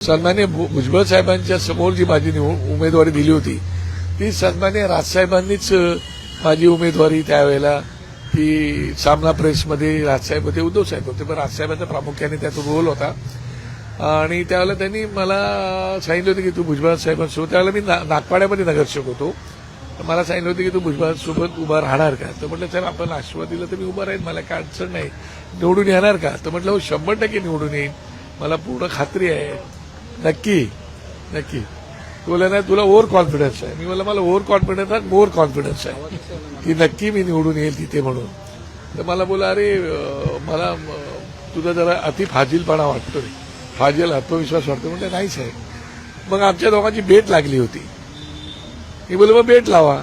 सन्माननीय भुजबळ साहेबांच्या समोर जी माझी उमेदवारी दिली होती ती सन्माननीय राजसाहेबांनीच माझी उमेदवारी त्यावेळेला की सामना प्रेसमध्ये राजसाहेब होते, उद्धव साहेब होते, पण राजसाहेबांचा प्रामुख्याने त्यात रोल होता. आणि त्यावेळेला त्यांनी मला सांगितलं होतं की तू भुजबळ साहेबांसोबत, त्यावेळेला मी नागपाड्यामध्ये नगरसेवक होतो, मला सांगितलं होतं की तू भुजबळांसोबत उभा राहणार का. तर म्हटलं साहेब आपण राष्ट्रवादीला तर मी उभा राहील, मला काय अडचण नाही, निवडून येणार का. तर म्हटलं हो 100% निवडून येईल, मला पूर्ण खात्री आहे. नक्की नक्की. बोला नाही तुला ओव्हर कॉन्फिडन्स आहे. मी बोला मला ओव्हर कॉन्फिडन्स आहे, मोर कॉन्फिडन्स आहे की नक्की मी निवडून येईल तिथे म्हणून. तर मला बोला अरे मला तुझा जरा अति फाजीलपणा वाटतोय, फाजील आत्मविश्वास वाटतो. म्हणजे नाही साहेब. मग आमच्या दोघांची भेट लागली होती. मी बोले मग भेट लावा,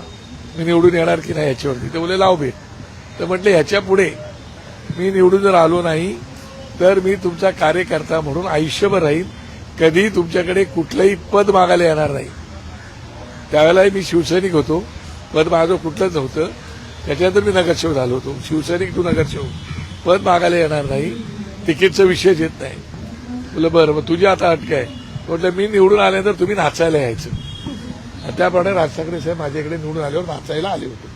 मी निवडून येणार की नाही याच्यावरती. ते बोले लाव भेट. तर म्हटलं ह्याच्या पुढे मी निवडून जर आलो नाही तर मी तुमचा कार्यकर्ता म्हणून आयुष्यभर राहील, कधी तुमच्याकडे कुठलंही पद मागायला येणार नाही. त्यावेळेला मी शिवसैनिक होतो, पद माझं कुठलंच नव्हतं. त्याच्यानंतर मी नगरसेवक झालो होतो. शिवसैनिक टू नगरसेवक, पद मागायला येणार नाही, तिकीटचा विषयच येत नाही. बोलं बरं मग तुझी आता अटक आहे. म्हटलं मी निवडून आल्यानंतर तुम्ही नाचायला यायचं. आणि त्याप्रमाणे राज ठाकरे साहेब माझ्याकडे निवडून आल्यावर नाचायला आले होते,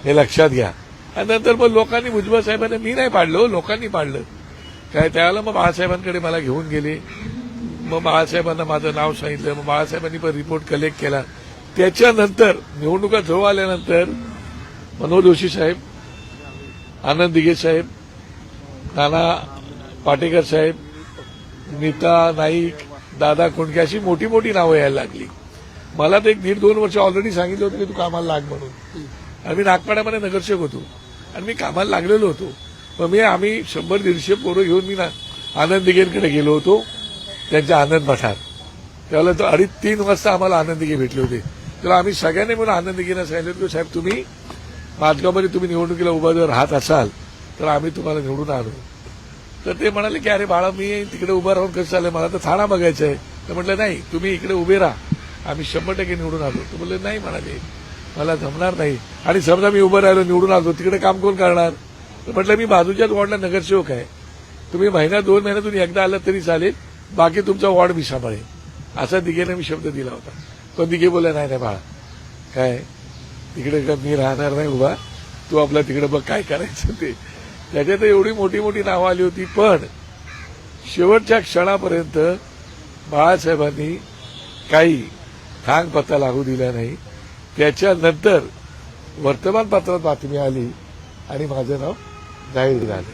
हे लक्षात घ्या. आणि नंतर मग लोकांनी भुजबळ साहेबांना मी नाही पाडलं, लोकांनी पाडलं काय. त्यावेळेला मग बाळासाहेबांकडे मला घेऊन गेले. मग बाळासाहेबांना माझं नाव सांगितलं. मग बाळासाहेबांनी पण रिपोर्ट कलेक्ट केला. त्याच्यानंतर निवडणुका जवळ आल्यानंतर मनोहर जोशी साहेब, आनंद दिघे साहेब, नाना पाटेकर साहेब, नीता नाईक, दादा कोंडके अशी मोठी मोठी नावं यायला लागली. मला तर 1.5-2 वर्ष ऑलरेडी सांगितलं होतं की तू कामाला लाग म्हणून. आणि मी नागपाड्यामध्ये नगरसेवक होतो आणि मी कामाला लागलेलो होतो. मग आम्ही 100-150 पोरं घेऊन मी आनंद दिघेंकडे गेलो होतो, त्यांच्या आनंद मठात. त्यावेळेला तो 2:30-3 वाजता आम्हाला आनंद दिघे भेटले होते. तर आम्ही सगळ्यांनी म्हणून आनंद दिघेंना सांगितलं की साहेब तुम्ही माझगावमध्ये तुम्ही निवडणुकीला उभा जर राहत असाल तर आम्ही तुम्हाला निवडून आणू. तर ते म्हणाले की अरे बाळा मी तिकडे उभं राहून कसं चालेल, मला तर ठाणा बघायचं आहे. तर म्हटलं नाही तुम्ही इकडे उभे राहा, आम्ही 100% निवडून आलो. तर बोलले नाही म्हणाले मला जमणार नाही. आणि समजा मी उभं राहिलो निवडून आलो तिकडे काम कोण करणार. तर म्हटलं मी बाजूच्याच वॉर्डला नगरसेवक आहे, तुम्ही 1-2 महिन्यातून एकदा आलं तरी चालेल, बाकी तुमचा वॉर्ड मी सांभाळेल, असा दिघेने मी शब्द दिला होता. पण दिघे बोलला नाही नाही बाळा काय तिकडे मी राहणार नाही उभा, तू आपला तिकडे बघ काय करायचं ते. त्याच्यात एवढी मोठी मोठी नावं आली होती. पण शेवटच्या क्षणापर्यंत बाळासाहेबांनी काही थांग पत्ता लागू दिला नाही. त्याच्यानंतर वर्तमानपत्रात बातमी आली आणि माझं नाव जाहीर झालं.